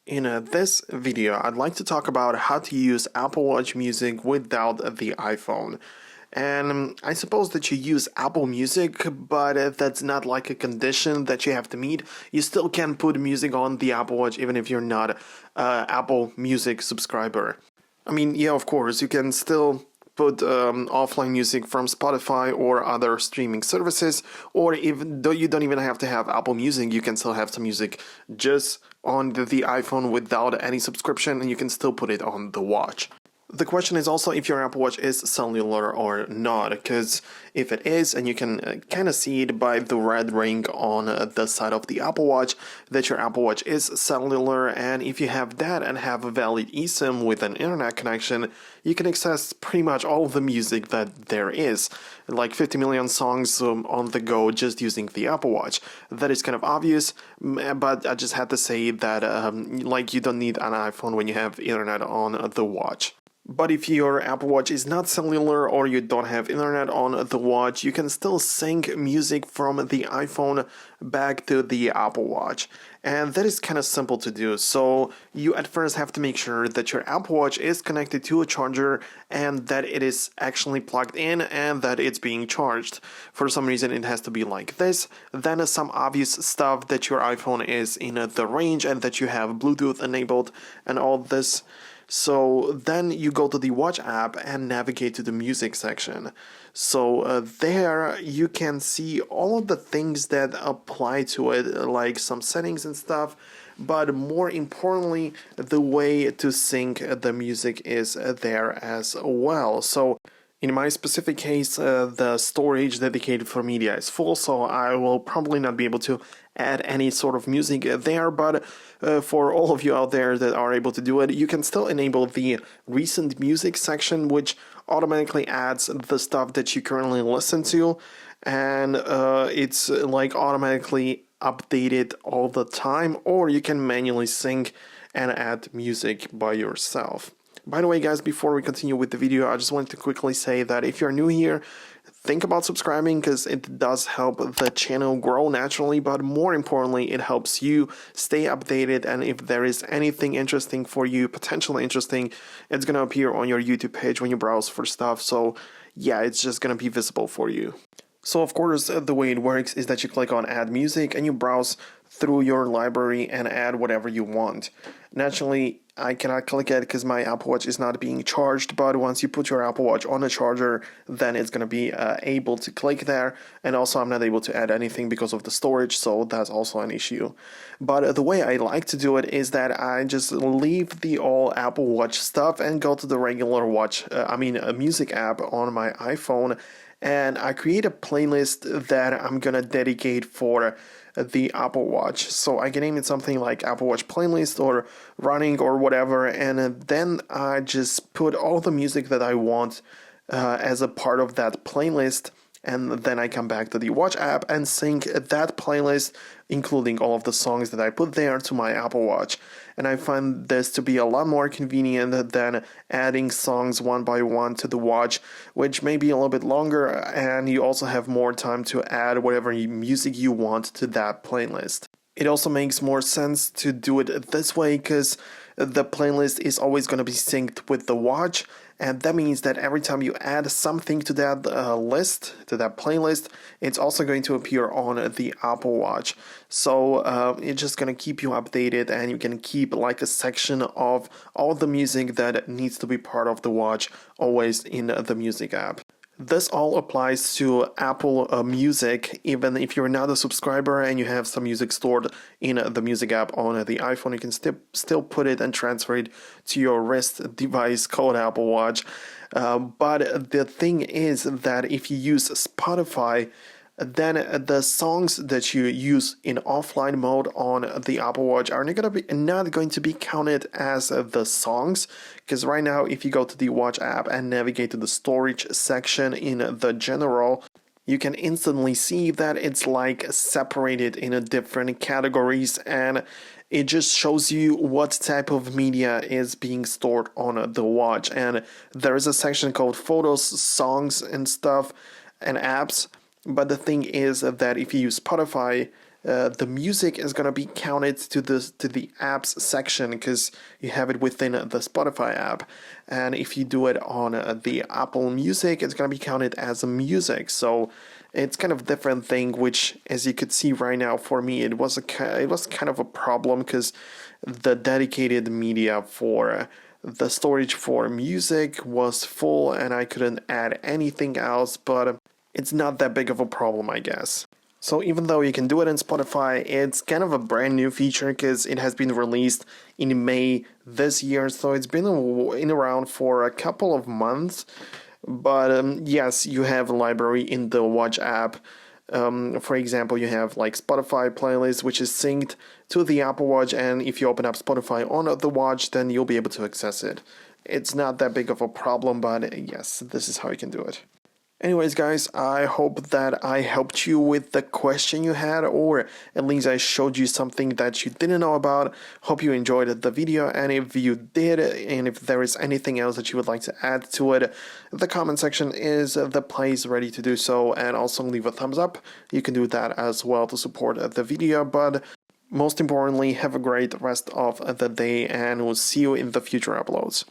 In this video, I'd like to talk about how to use Apple Watch Music without the iPhone. And I suppose that you use Apple Music, but that's not like a condition that you have to meet. You still can put music on the Apple Watch even if you're not an Apple Music subscriber. I mean, yeah, of course, you can still put offline music from Spotify or other streaming services, or even though you don't even have to have Apple Music, you can still have some music just on the iPhone without any subscription, and you can still put it on the watch. The question is also if your Apple Watch is cellular or not, because if it is, and you can kind of see it by the red ring on the side of the Apple Watch, that your Apple Watch is cellular, and if you have that and have a valid eSIM with an internet connection, you can access pretty much all of the music that there is, like 50 million songs on the go just using the Apple Watch. That is kind of obvious, but I just had to say that like you don't need an iPhone when you have internet on the watch. But if your Apple Watch is not cellular or you don't have internet on the watch, you can still sync music from the iPhone back to the Apple Watch. And that is kind of simple to do. So you at first have to make sure that your Apple Watch is connected to a charger and that it is actually plugged in and that it's being charged. For some reason it has to be like this. Then some obvious stuff that your iPhone is in the range and that you have Bluetooth enabled and all this. So then you go to the watch app and navigate to the music section. So there you can see all of the things that apply to it, like some settings and stuff. But more importantly, the way to sync the music is there as well. So in my specific case, the storage dedicated for media is full, so I will probably not be able to add any sort of music there, but for all of you out there that are able to do it, you can still enable the recent music section, which automatically adds the stuff that you currently listen to, and it's like automatically updated all the time, or you can manually sync and add music by yourself. By the way, guys, before we continue with the video, I just wanted to quickly say that if you're new here, think about subscribing because it does help the channel grow naturally, but more importantly, it helps you stay updated, and if there is anything interesting for you, potentially interesting, it's going to appear on your YouTube page when you browse for stuff, so yeah, it's just going to be visible for you. So of course, the way it works is that you click on Add Music and you browse through your library and add whatever you want. Naturally, I cannot click it because my Apple Watch is not being charged, but once you put your Apple Watch on a charger, then it's going to be able to click there, and also I'm not able to add anything because of the storage, so that's also an issue. But the way I like to do it is that I just leave the all Apple Watch stuff and go to the regular a music app on my iPhone, and I create a playlist that I'm gonna dedicate for the Apple Watch. So I can name it something like Apple Watch playlist or running or whatever, and then I just put all the music that I want as a part of that playlist, and then I come back to the watch app and sync that playlist, including all of the songs that I put there, to my Apple Watch. And I find this to be a lot more convenient than adding songs one by one to the watch, which may be a little bit longer, and you also have more time to add whatever music you want to that playlist. It also makes more sense to do it this way because the playlist is always going to be synced with the watch, and that means that every time you add something to that to that playlist, it's also going to appear on the Apple Watch. So it's just going to keep you updated, and you can keep like a section of all the music that needs to be part of the watch always in the music app. This all applies to Apple Music. Even if you're not a subscriber and you have some music stored in the music app on the iPhone, you can still put it and transfer it to your wrist device called Apple Watch. But the thing is that if you use Spotify, then the songs that you use in offline mode on the Apple Watch are not going to be counted as the songs, because right now if you go to the watch app and navigate to the storage section in the general, you can instantly see that it's like separated in different categories, and it just shows you what type of media is being stored on the watch. And there is a section called photos, songs and stuff and apps. But the thing is that if you use Spotify, the music is gonna be counted to the apps section because you have it within the Spotify app, and if you do it on the Apple Music, it's gonna be counted as music. So it's kind of a different thing, which, as you could see right now, for me, it was kind of a problem because the dedicated media for the storage for music was full and I couldn't add anything else, but it's not that big of a problem, I guess. So even though you can do it in Spotify, it's kind of a brand new feature because it has been released in May this year, so it's been in around for a couple of months. But yes, you have a library in the Watch app. For example, you have like Spotify playlist, which is synced to the Apple Watch, and if you open up Spotify on the watch, then you'll be able to access it. It's not that big of a problem, but yes, this is how you can do it. Anyways, guys, I hope that I helped you with the question you had, or at least I showed you something that you didn't know about. Hope you enjoyed the video, and if you did, and if there is anything else that you would like to add to it, the comment section is the place ready to do so, and also leave a thumbs up. You can do that as well to support the video, but most importantly, have a great rest of the day, and we'll see you in the future uploads.